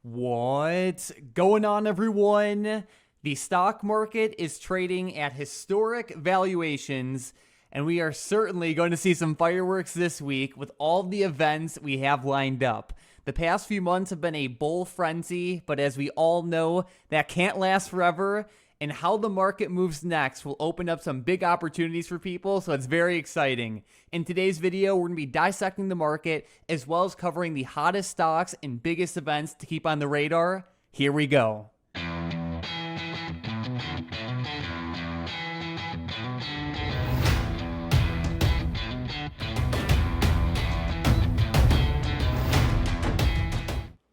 What's going on, everyone? The stock market is trading at historic valuations, and we are certainly going to see some fireworks this week with all the events we have lined up. The past few months have been a bull frenzy, but as we all know, that can't last forever, and how the market moves next will open up some big opportunities for people, so it's very exciting. In today's video, we're going to be dissecting the market as well as covering the hottest stocks and biggest events to keep on the radar. Here we go.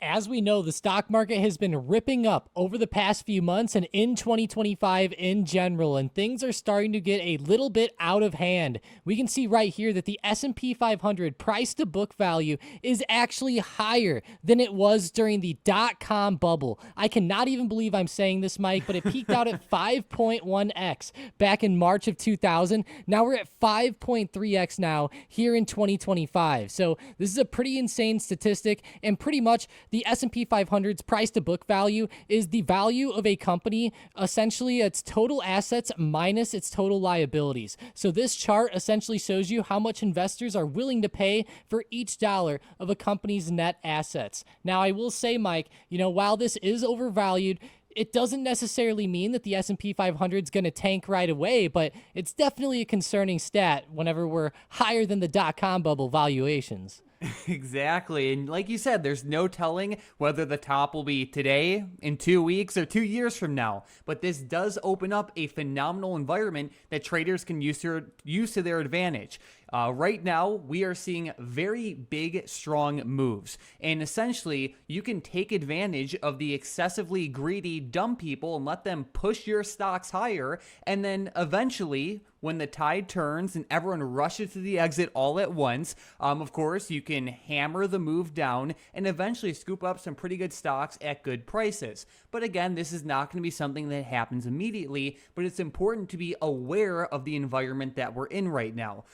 As we know, the stock market has been ripping up over the past few months and in 2025 in general, and things are starting to get a little bit out of hand. We can see right here that the S&P 500 price to book value is actually higher than it was during the dot-com bubble. I cannot even believe I'm saying this, Mike, but it peaked out at 5.1x back in March of 2000. Now we're at 5.3x now here in 2025. So this is a pretty insane statistic, and pretty much the S&P 500's price to book value is the value of a company, essentially its total assets minus its total liabilities. So this chart essentially shows you how much investors are willing to pay for each dollar of a company's net assets. Now, I will say, Mike, while this is overvalued, it doesn't necessarily mean that the S&P 500 is going to tank right away, but it's definitely a concerning stat whenever we're higher than the dot-com bubble valuations. Exactly. And like you said, there's no telling whether the top will be today, in 2 weeks, or 2 years from now. But this does open up a phenomenal environment that traders can use to their advantage. Right now, we are seeing very big, strong moves. And essentially, you can take advantage of the excessively greedy, dumb people and let them push your stocks higher. And then eventually, when the tide turns and everyone rushes to the exit all at once, of course, you can hammer the move down and eventually scoop up some pretty good stocks at good prices. But again, this is not going to be something that happens immediately, but it's important to be aware of the environment that we're in right now.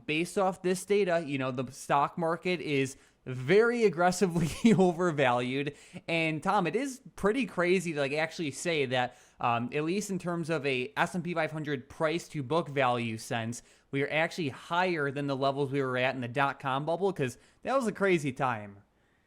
Based off this data, the stock market is very aggressively overvalued. And Tom, it is pretty crazy to actually say that at least in terms of a S&P 500 price to book value sense, we are actually higher than the levels we were at in the dot-com bubble, because that was a crazy time.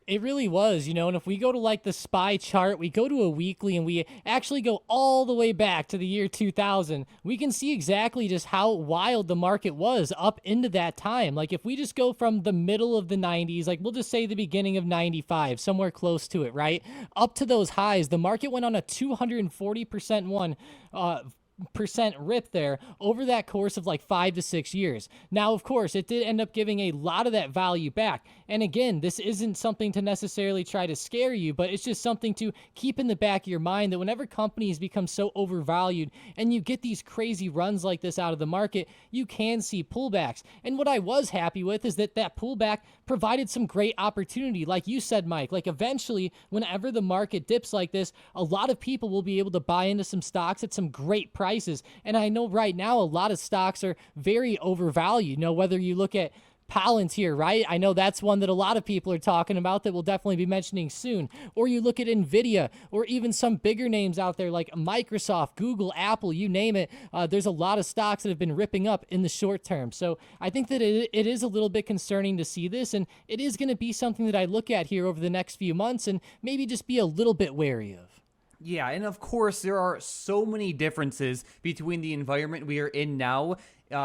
It really was, and if we go to the SPY chart, we go to a weekly and we actually go all the way back to the year 2000, we can see exactly just how wild the market was up into that time. If we just go from the middle of the 90s, we'll just say the beginning of 95, somewhere close to it, right? Up to those highs, the market went on a 240% percent rip there over that course of 5 to 6 years. Now, of course, it did end up giving a lot of that value back. And again, this isn't something to necessarily try to scare you, but it's just something to keep in the back of your mind that whenever companies become so overvalued and you get these crazy runs like this out of the market, you can see pullbacks. And what I was happy with is that pullback provided some great opportunity. Like you said, Mike, eventually, whenever the market dips like this, a lot of people will be able to buy into some stocks at some great prices. And I know right now a lot of stocks are very overvalued. Whether you look at Palantir, right? I know that's one that a lot of people are talking about that we'll definitely be mentioning soon. Or you look at Nvidia, or even some bigger names out there like Microsoft, Google, Apple, you name it. There's a lot of stocks that have been ripping up in the short term. So I think that it is a little bit concerning to see this, and it is going to be something that I look at here over the next few months and maybe just be a little bit wary of. Yeah, and of course, there are so many differences between the environment we are in now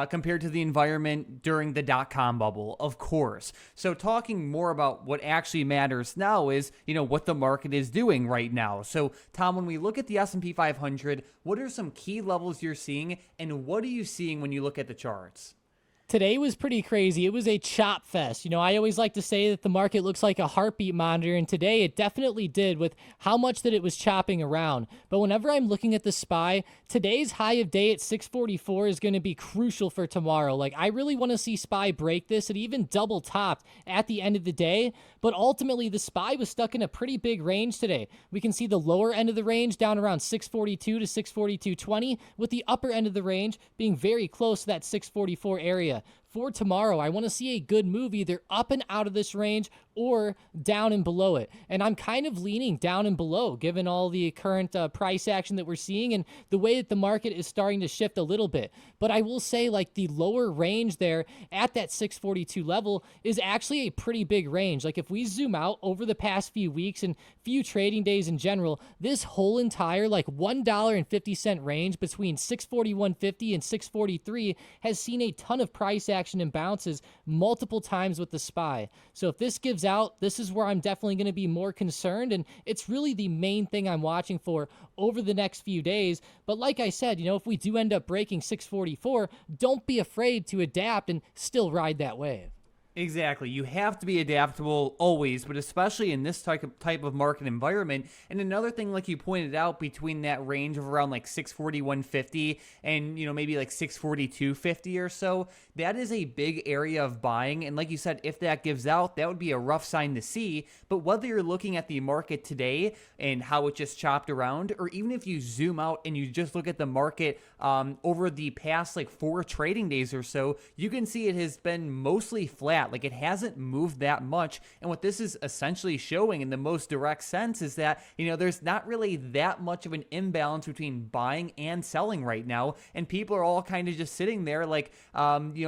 compared to the environment during the dot-com bubble, of course. So talking more about what actually matters now is, what the market is doing right now. So Tom, when we look at the S&P 500, what are some key levels you're seeing, and what are you seeing when you look at the charts? Today was pretty crazy. It was a chop fest. I always like to say that the market looks like a heartbeat monitor, and today it definitely did with how much that it was chopping around. But whenever I'm looking at the SPY, today's high of day at 644 is going to be crucial for tomorrow. I really want to see SPY break this. It even double topped at the end of the day, but ultimately the SPY was stuck in a pretty big range today. We can see the lower end of the range down around 642 to 642.20, with the upper end of the range being very close to that 644 area. For tomorrow, I want to see a good move either up and out of this range or down and below it. And I'm kind of leaning down and below, given all the current price action that we're seeing and the way that the market is starting to shift a little bit. But I will say, like, the lower range there at that 642 level is actually a pretty big range. Like, if we zoom out over the past few weeks and few trading days in general, this whole entire like $1.50 range between 641.50 and 643 has seen a ton of price action and bounces multiple times with the SPY. So if this gives out, this is where I'm definitely going to be more concerned, and it's really the main thing I'm watching for over the next few days. But like I said, if we do end up breaking 644, don't be afraid to adapt and still ride that wave. Exactly. You have to be adaptable always, but especially in this type of market environment. And another thing, like you pointed out, between that range of around like 641.50 and, maybe like 642.50 or so, that is a big area of buying. And like you said, if that gives out, that would be a rough sign to see. But whether you're looking at the market today and how it just chopped around, or even if you zoom out and you just look at the market over the past like 4 trading days or so, you can see it has been mostly flat. Like, it hasn't moved that much. And what this is essentially showing in the most direct sense is that, there's not really that much of an imbalance between buying and selling right now. And people are all kind of just sitting there like,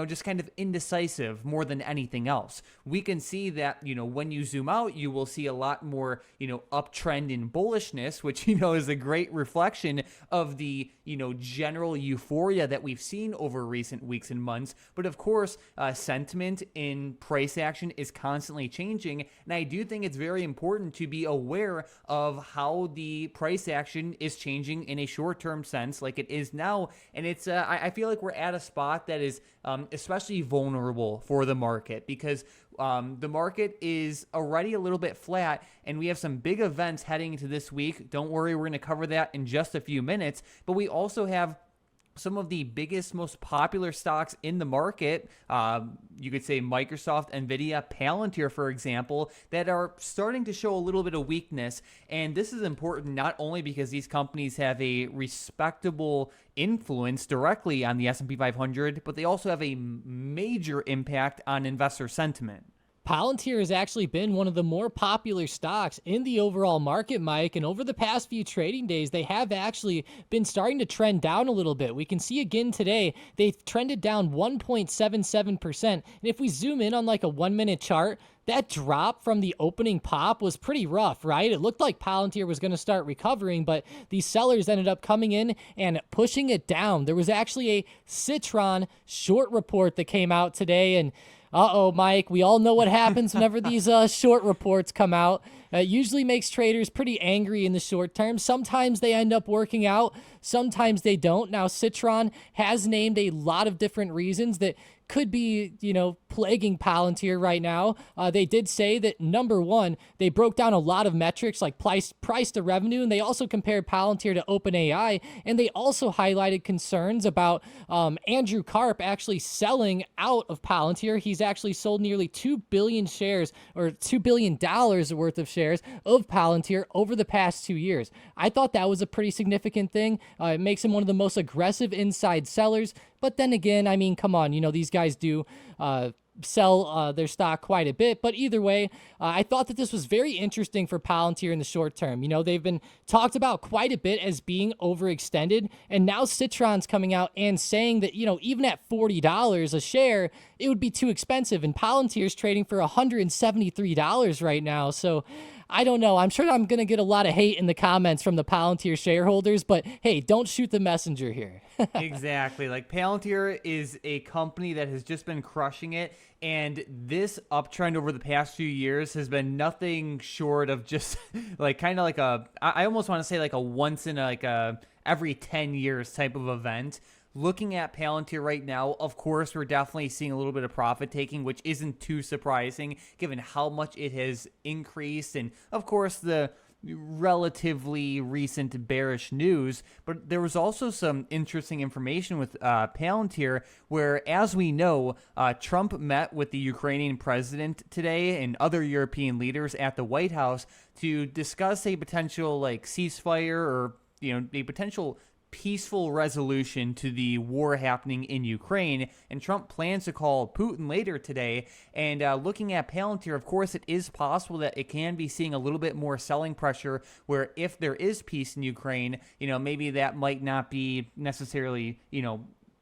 just kind of indecisive more than anything else. We can see that, when you zoom out, you will see a lot more, uptrend in bullishness, which, is a great reflection of the, general euphoria that we've seen over recent weeks and months. But of course, sentiment in price action is constantly changing, and I do think it's very important to be aware of how the price action is changing in a short-term sense, like it is now. And it's I feel like we're at a spot that is especially vulnerable for the market, because the market is already a little bit flat, and we have some big events heading into this week. Don't worry, we're going to cover that in just a few minutes, but we also have some of the biggest, most popular stocks in the market, you could say Microsoft, Nvidia, Palantir, for example, that are starting to show a little bit of weakness. And this is important not only because these companies have a respectable influence directly on the S&P 500, but they also have a major impact on investor sentiment. Palantir has actually been one of the more popular stocks in the overall market, Mike, and over the past few trading days, they have actually been starting to trend down a little bit. We can see again today, they've trended down 1.77%. And if we zoom in on like a 1-minute chart, that drop from the opening pop was pretty rough, right? It looked like Palantir was going to start recovering, but these sellers ended up coming in and pushing it down. There was actually a Citron short report that came out today, and Mike, we all know what happens whenever these short reports come out. It usually makes traders pretty angry in the short term. Sometimes they end up working out, sometimes they don't. Now, Citron has named a lot of different reasons that could be, plaguing Palantir right now. They did say that, number one, they broke down a lot of metrics like price to revenue, and they also compared Palantir to OpenAI, and they also highlighted concerns about Andrew Karp actually selling out of Palantir. He's actually sold nearly 2 billion shares, or $2 billion worth of shares of Palantir over the past 2 years. I thought that was a pretty significant thing. It makes him one of the most aggressive inside sellers. But then again, I mean, come on, these guys do sell their stock quite a bit. But either way, I thought that this was very interesting for Palantir in the short term. They've been talked about quite a bit as being overextended. And now Citron's coming out and saying that, even at $40 a share, it would be too expensive. And Palantir's trading for $173 right now. So I don't know. I'm sure I'm going to get a lot of hate in the comments from the Palantir shareholders, but hey, don't shoot the messenger here. Exactly. Like, Palantir is a company that has just been crushing it, and this uptrend over the past few years has been nothing short of just like kind of like I almost want to say like a once in a every 10 years type of event. Looking at Palantir right now, of course, we're definitely seeing a little bit of profit taking, which isn't too surprising given how much it has increased, and of course the relatively recent bearish news. But there was also some interesting information with Palantir, where, as we know, Trump met with the Ukrainian president today and other European leaders at the White House to discuss a potential like ceasefire, or a potential peaceful resolution to the war happening in Ukraine, and Trump plans to call Putin later today. And looking at Palantir, of course, it is possible that it can be seeing a little bit more selling pressure, where if there is peace in Ukraine, maybe that might not be necessarily,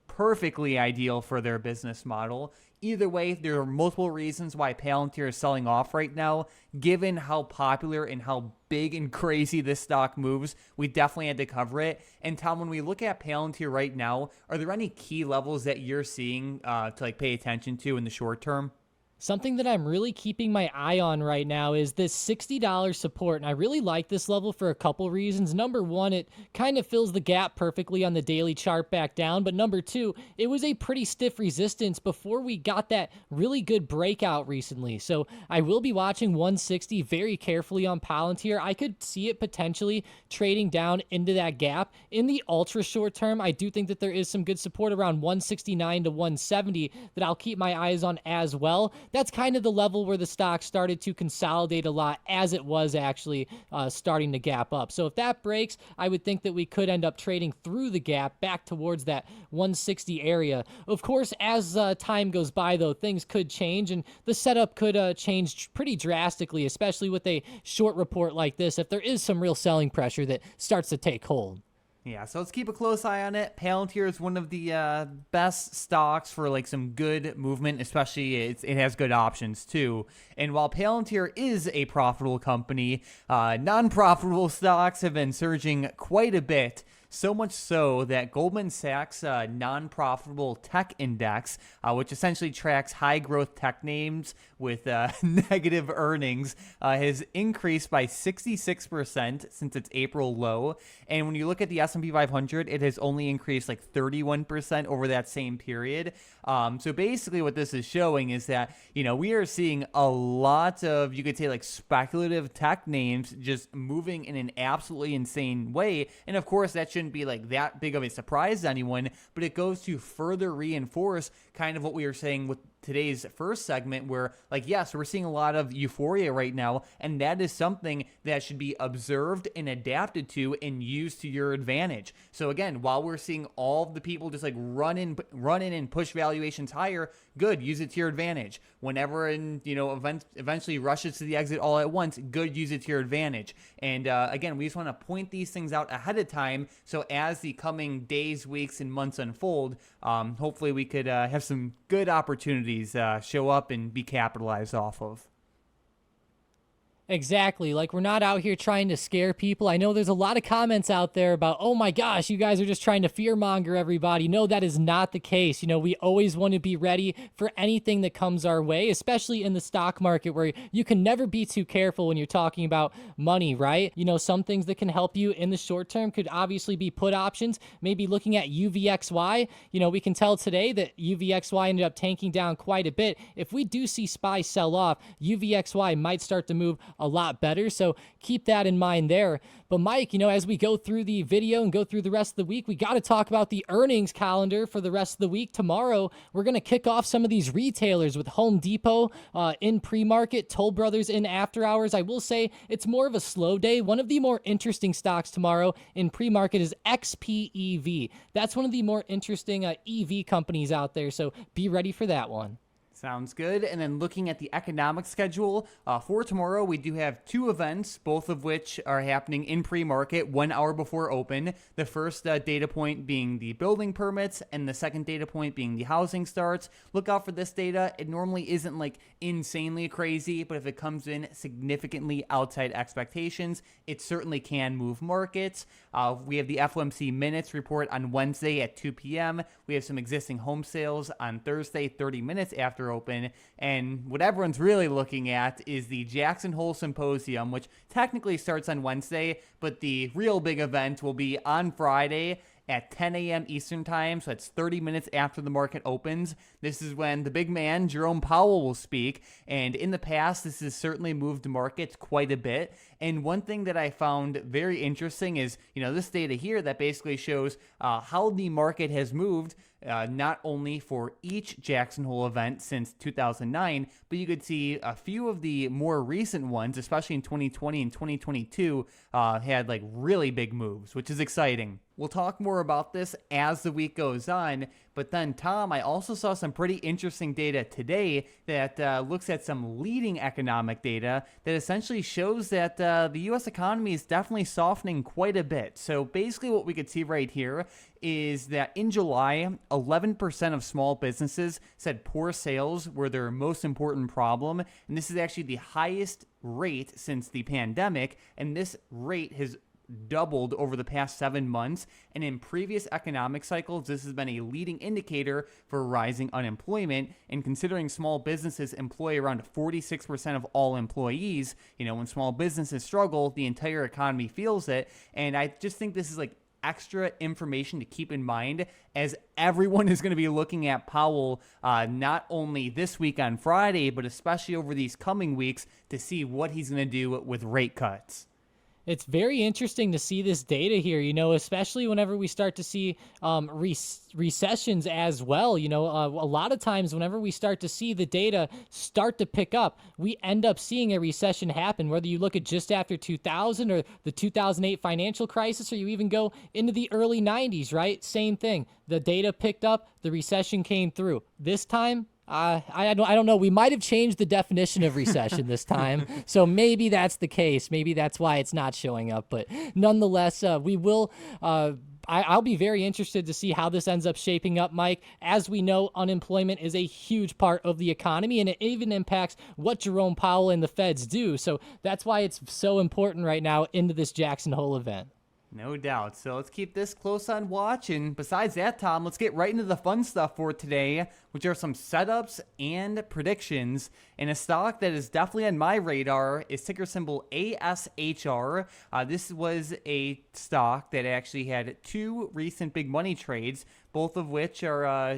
perfectly ideal for their business model. Either way, there are multiple reasons why Palantir is selling off right now. Given how popular and how big and crazy this stock moves, we definitely had to cover it. And Tom, when we look at Palantir right now, are there any key levels that you're seeing to pay attention to in the short term? Something that I'm really keeping my eye on right now is this $60 support, and I really like this level for a couple reasons. Number one, it kind of fills the gap perfectly on the daily chart back down, but number two, it was a pretty stiff resistance before we got that really good breakout recently. So I will be watching 160 very carefully on Palantir. I could see it potentially trading down into that gap. In the ultra short term, I do think that there is some good support around 169 to 170 that I'll keep my eyes on as well. That's kind of the level where the stock started to consolidate a lot, as it was actually starting to gap up. So if that breaks, I would think that we could end up trading through the gap back towards that 160 area. Of course, as time goes by, though, things could change, and the setup could change pretty drastically, especially with a short report like this, if there is some real selling pressure that starts to take hold. Yeah, so let's keep a close eye on it. Palantir is one of the best stocks for some good movement, especially it has good options too. And while Palantir is a profitable company, non-profitable stocks have been surging quite a bit. So much so that Goldman Sachs' non-profitable tech index, which essentially tracks high-growth tech names with negative earnings, has increased by 66% since its April low. And when you look at the S&P 500, it has only increased 31% over that same period. So basically what this is showing is that, we are seeing a lot of, you could say, speculative tech names just moving in an absolutely insane way. And of course, that shouldn't be that big of a surprise to anyone, but it goes to further reinforce kind of what we were saying with today's first segment, where yes, we're seeing a lot of euphoria right now, and that is something that should be observed and adapted to and used to your advantage. So again, while we're seeing all of the people just run in and push valuations higher, good, use it to your advantage. Whenever eventually rushes to the exit all at once, good, use it to your advantage. And again, we just want to point these things out ahead of time, so as the coming days, weeks, and months unfold, hopefully we could have some good opportunities show up and be capitalized off of. Exactly. We're not out here trying to scare people. I know there's a lot of comments out there about, oh my gosh, you guys are just trying to fearmonger everybody. No, that is not the case. We always want to be ready for anything that comes our way, especially in the stock market, where you can never be too careful when you're talking about money, right? Some things that can help you in the short term could obviously be put options. Maybe looking at UVXY, we can tell today that UVXY ended up tanking down quite a bit. If we do see SPY sell off, UVXY might start to move a lot better. So keep that in mind there. But Mike, as we go through the video and go through the rest of the week, we got to talk about the earnings calendar for the rest of the week. Tomorrow, we're going to kick off some of these retailers with Home Depot in pre-market, Toll Brothers in after hours. I will say it's more of a slow day. One of the more interesting stocks tomorrow in pre-market is XPEV. That's one of the more interesting EV companies out there. So be ready for that one. Sounds good. And then looking at the economic schedule for tomorrow, we do have two events, both of which are happening in pre-market 1 hour before open. The first data point being the building permits, and the second data point being the housing starts. Look out for this data. It normally isn't insanely crazy, but if it comes in significantly outside expectations, it certainly can move markets. We have the FOMC minutes report on Wednesday at 2 p.m. We have some existing home sales on Thursday, 30 minutes after open. And what everyone's really looking at is the Jackson Hole Symposium, which technically starts on Wednesday, but the real big event will be on Friday at 10 a.m. Eastern Time, so that's 30 minutes after the market opens. This is when the big man, Jerome Powell, will speak, and in the past, this has certainly moved markets quite a bit, And one thing that I found very interesting is, this data here that basically shows how the market has moved, not only for each Jackson Hole event since 2009, but you could see a few of the more recent ones, especially in 2020 and 2022, had like really big moves, which is exciting. We'll talk more about this as the week goes on, but then, Tom, I also saw some pretty interesting data today that looks at some leading economic data that essentially shows that the U.S. economy is definitely softening quite a bit. So basically what we could see right here is that in July, 11% of small businesses said poor sales were their most important problem, and this is actually the highest rate since the pandemic, and this rate has doubled over the past 7 months, and in previous economic cycles, this has been a leading indicator for rising unemployment. And considering small businesses employ around 46% of all employees, when small businesses struggle, the entire economy feels it. And I just think this is like extra information to keep in mind as everyone is going to be looking at Powell not only this week on Friday, but especially over these coming weeks to see what he's going to do with rate cuts. It's very interesting to see this data here, especially whenever we start to see recessions as well. A lot of times whenever we start to see the data start to pick up, we end up seeing a recession happen, whether you look at just after 2000 or the 2008 financial crisis, or you even go into the early 90s, right? Same thing. The data picked up, the recession came through. This time, I don't know. We might have changed the definition of recession this time, so maybe that's the case. Maybe that's why it's not showing up. But nonetheless, we will. I'll be very interested to see how this ends up shaping up, Mike. As we know, unemployment is a huge part of the economy, and it even impacts what Jerome Powell and the Feds do. So that's why it's so important right now into this Jackson Hole event. No doubt. So let's keep this close on watch. And besides that, Tom, let's get right into the fun stuff for today, which are some setups and predictions. And a stock that is definitely on my radar is ticker symbol ASHR. This was a stock that actually had 2 recent big money trades, both of which are,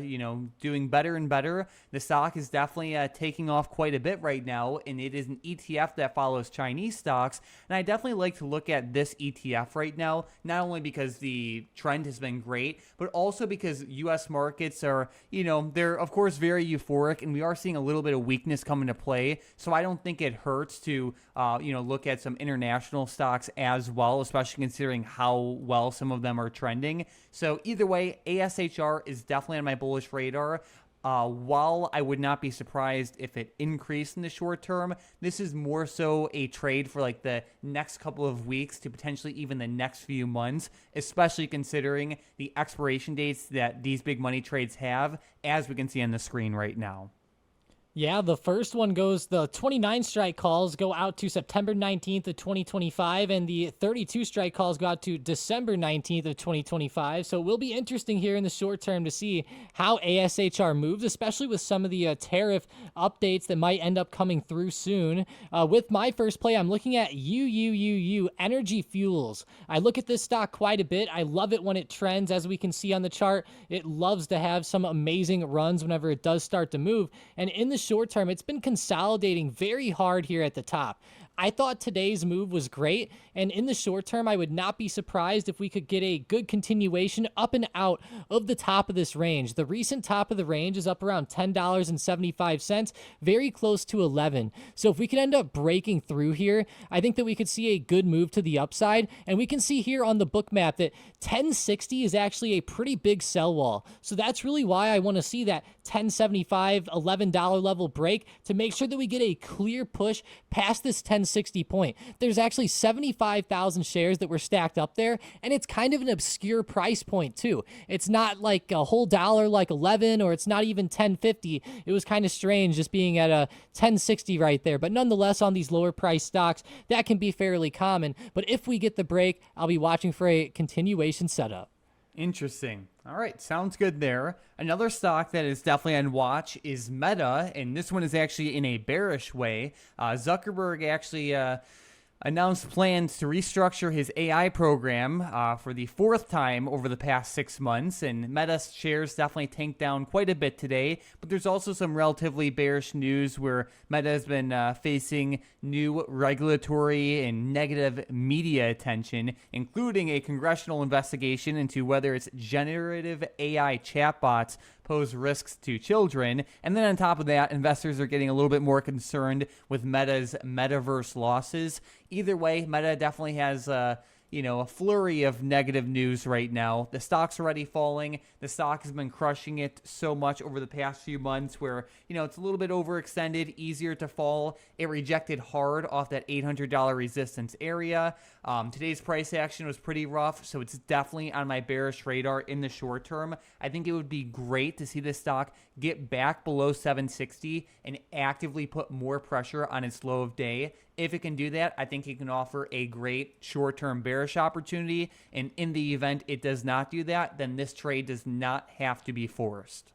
doing better and better. The stock is definitely taking off quite a bit right now, and it is an ETF that follows Chinese stocks. And I definitely like to look at this ETF right now, not only because the trend has been great, but also because U.S. markets are, they're, of course, very euphoric, and we are seeing a little bit of weakness come into play. So I don't think it hurts to, look at some international stocks as well, especially considering how well some of them are trending. So either way, ASHR is definitely on my bullish radar. While I would not be surprised if it increased in the short term, this is more so a trade for like the next couple of weeks to potentially even the next few months, especially considering the expiration dates that these big money trades have, as we can see on the screen right now. Yeah, the first one the 29 strike calls go out to September 19th of 2025, and the 32 strike calls go out to December 19th of 2025. So it will be interesting here in the short term to see how ASHR moves, especially with some of the tariff updates that might end up coming through soon. With my first play, I'm looking at UUUU, Energy Fuels. I look at this stock quite a bit. I love it when it trends, as we can see on the chart. It loves to have some amazing runs whenever it does start to move, and in the short term, it's been consolidating very hard here at the top. I thought today's move was great, and in the short term, I would not be surprised if we could get a good continuation up and out of the top of this range. The recent top of the range is up around $10.75, very close to 11. So if we could end up breaking through here, I think that we could see a good move to the upside, and we can see here on the Bookmap that 1060 is actually a pretty big sell wall. So that's really why I want to see that $10.75, $11 level break to make sure that we get a clear push past this 1060 point. There's actually 75,000 shares that were stacked up there, and it's kind of an obscure price point too. It's not like a whole dollar like 11, or it's not even 1050. It was kind of strange just being at a 1060 right there, but nonetheless, on these lower price stocks, that can be fairly common. But if we get the break, I'll be watching for a continuation setup. Interesting. All right, sounds good there. Another stock that is definitely on watch is Meta, and this one is actually in a bearish way. Zuckerberg actually announced plans to restructure his AI program for the fourth time over the past 6 months, and Meta's shares definitely tanked down quite a bit today, but there's also some relatively bearish news where Meta has been facing new regulatory and negative media attention, including a congressional investigation into whether its generative AI chatbots pose risks to children. And then on top of that, investors are getting a little bit more concerned with Meta's metaverse losses. Either way, Meta definitely has a flurry of negative news right now. The stock's already falling. The stock has been crushing it so much over the past few months where, it's a little bit overextended, easier to fall. It rejected hard off that $800 resistance area. Today's price action was pretty rough, so it's definitely on my bearish radar in the short term. I think it would be great to see this stock get back below 760 and actively put more pressure on its low of day. If it can do that, I think it can offer a great short-term bearish opportunity. And in the event it does not do that, then this trade does not have to be forced.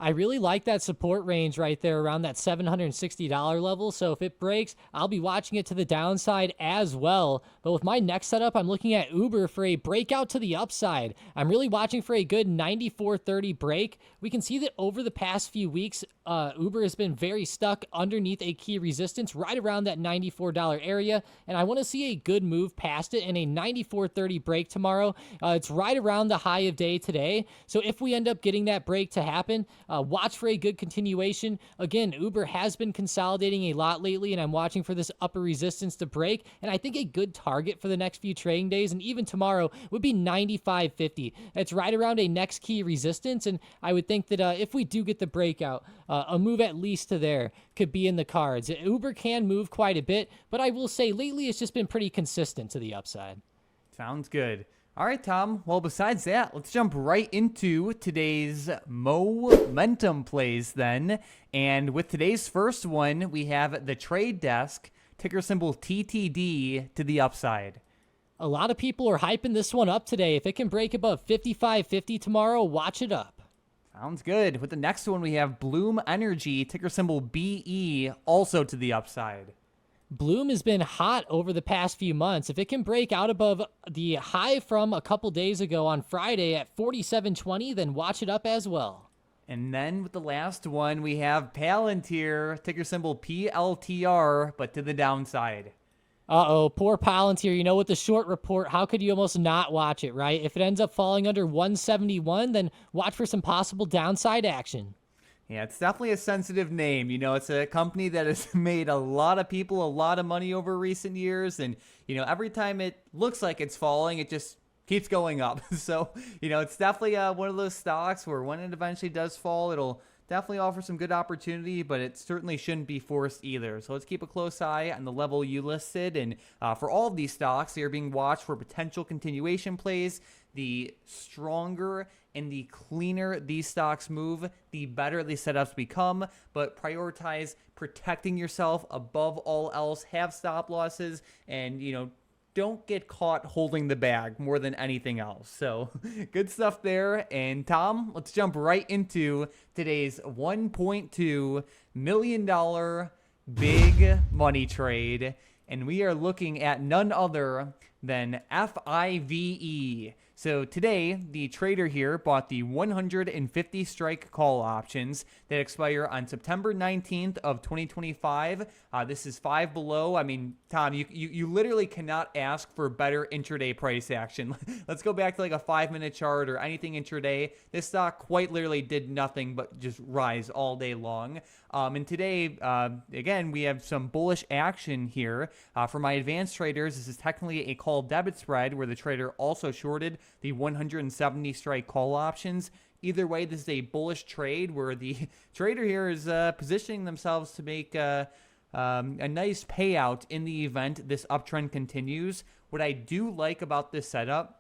I really like that support range right there around that $760 level. So if it breaks, I'll be watching it to the downside as well. But with my next setup, I'm looking at Uber for a breakout to the upside. I'm really watching for a good 94.30 break. We can see that over the past few weeks, Uber has been very stuck underneath a key resistance right around that $94 area. And I want to see a good move past it and a 94.30 break tomorrow. It's right around the high of day today. So if we end up getting that break to happen, watch for a good continuation. Again, Uber has been consolidating a lot lately, and I'm watching for this upper resistance to break. And I think a good target for the next few trading days and even tomorrow would be 95.50. That's right around a next key resistance, and I would think that if we do get the breakout, a move at least to there could be in the cards. Uber can move quite a bit, but I will say lately it's just been pretty consistent to the upside. Sounds good. All right, Tom. Well, besides that, let's jump right into today's momentum plays then. And with today's first one, we have the trade desk, ticker symbol TTD, to the upside. A lot of people are hyping this one up today. If it can break above 55.50 tomorrow, watch it up. Sounds good. With the next one, we have Bloom Energy, ticker symbol BE, also to the upside. Bloom has been hot over the past few months. If it can break out above the high from a couple days ago on Friday at 47.20, then watch it up as well. And then with the last one, we have Palantir, ticker symbol PLTR, but to the downside. Uh-oh, poor Palantir. With the short report, how could you almost not watch it, right? If it ends up falling under 171, then watch for some possible downside action. Yeah, it's definitely a sensitive name. It's a company that has made a lot of people a lot of money over recent years. And, every time it looks like it's falling, it just keeps going up. So, it's definitely one of those stocks where when it eventually does fall, it'll definitely offer some good opportunity, but it certainly shouldn't be forced either. So let's keep a close eye on the level you listed. And for all of these stocks, they are being watched for potential continuation plays. The stronger and the cleaner these stocks move, the better these setups become. But prioritize protecting yourself above all else. Have stop losses and, don't get caught holding the bag more than anything else. So good stuff there. And Tom, let's jump right into today's $1.2 million big money trade. And we are looking at none other than FIVE. So today, the trader here bought the 150 strike call options that expire on September 19th of 2025. This is five below. I mean, Tom, you literally cannot ask for better intraday price action. Let's go back to like a 5-minute chart or anything intraday. This stock quite literally did nothing but just rise all day long. And today, again, we have some bullish action here. For my advanced traders, this is technically a call debit spread where the trader also shorted the 170 strike call options. Either way, this is a bullish trade where the trader here is positioning themselves to make a nice payout in the event this uptrend continues. What I do like about this setup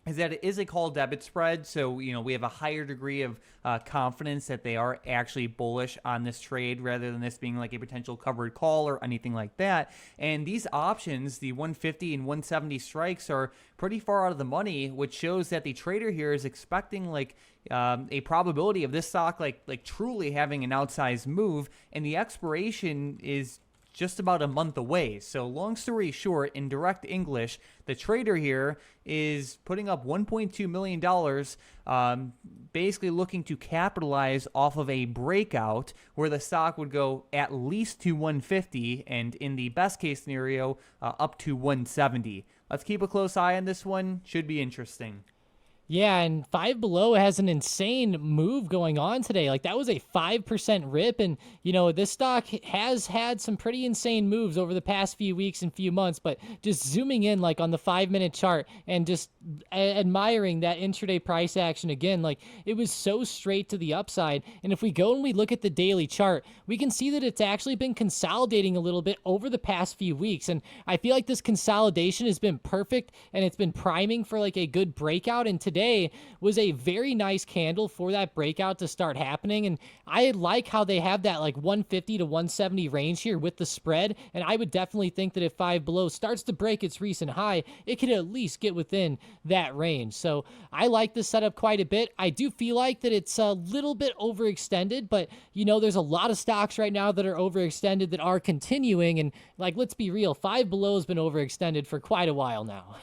is that it is a call debit spread, so we have a higher degree of confidence that they are actually bullish on this trade rather than this being like a potential covered call or anything like that. And these options, the 150 and 170 strikes, are pretty far out of the money, which shows that the trader here is expecting like a probability of this stock like truly having an outsized move, and the expiration is just about a month away. So long story short, in direct English, the trader here is putting up $1.2 million, basically looking to capitalize off of a breakout where the stock would go at least to 150 and in the best case scenario, up to 170. Let's keep a close eye on this one. Should be interesting. Yeah, and Five Below has an insane move going on today. Like, that was a 5% rip, and, this stock has had some pretty insane moves over the past few weeks and few months, but just zooming in, like, on the 5-minute chart and just admiring that intraday price action again, like, it was so straight to the upside, and if we go and we look at the daily chart, we can see that it's actually been consolidating a little bit over the past few weeks, and I feel like this consolidation has been perfect, and it's been priming for, like, a good breakout, and today was a very nice candle for that breakout to start happening, and I like how they have that like 150 to 170 range here with the spread, and I would definitely think that if Five Below starts to break its recent high, it could at least get within that range. So I like this setup quite a bit. I do feel like that it's a little bit overextended, but there's a lot of stocks right now that are overextended that are continuing, and like, let's be real, Five Below has been overextended for quite a while now.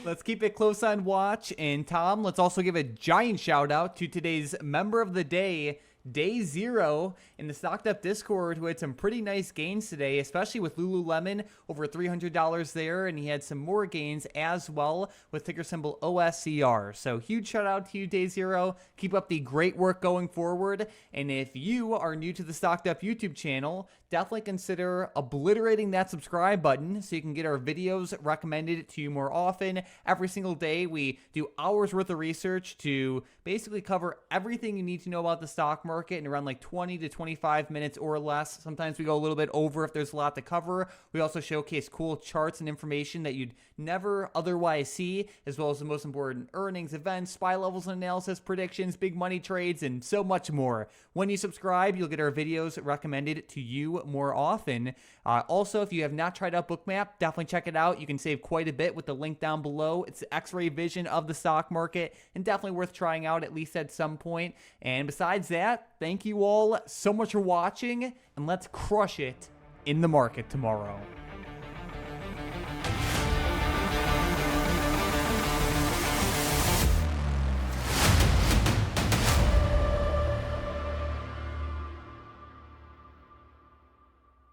Let's keep it close on watch. And Tom, let's also give a giant shout out to today's member of the day, Day Zero, in the StockedUp Discord, who had some pretty nice gains today, especially with Lululemon, over $300 there, and he had some more gains as well with ticker symbol OSCR. So huge shout out to you, Day Zero. Keep up the great work going forward. And if you are new to the StockedUp YouTube channel, definitely consider obliterating that subscribe button so you can get our videos recommended to you more often. Every single day, we do hours worth of research to basically cover everything you need to know about the stock market in around like 20 to 25 minutes or less. Sometimes we go a little bit over if there's a lot to cover. We also showcase cool charts and information that you'd never otherwise see, as well as the most important earnings, events, SPY levels and analysis, predictions, big money trades, and so much more. When you subscribe, you'll get our videos recommended to you more often. Also, if you have not tried out Bookmap, definitely check it out. You can save quite a bit with the link down below. It's the X-ray vision of the stock market and definitely worth trying out at least at some point. And besides that, thank you all so much for watching, and let's crush it in the market tomorrow.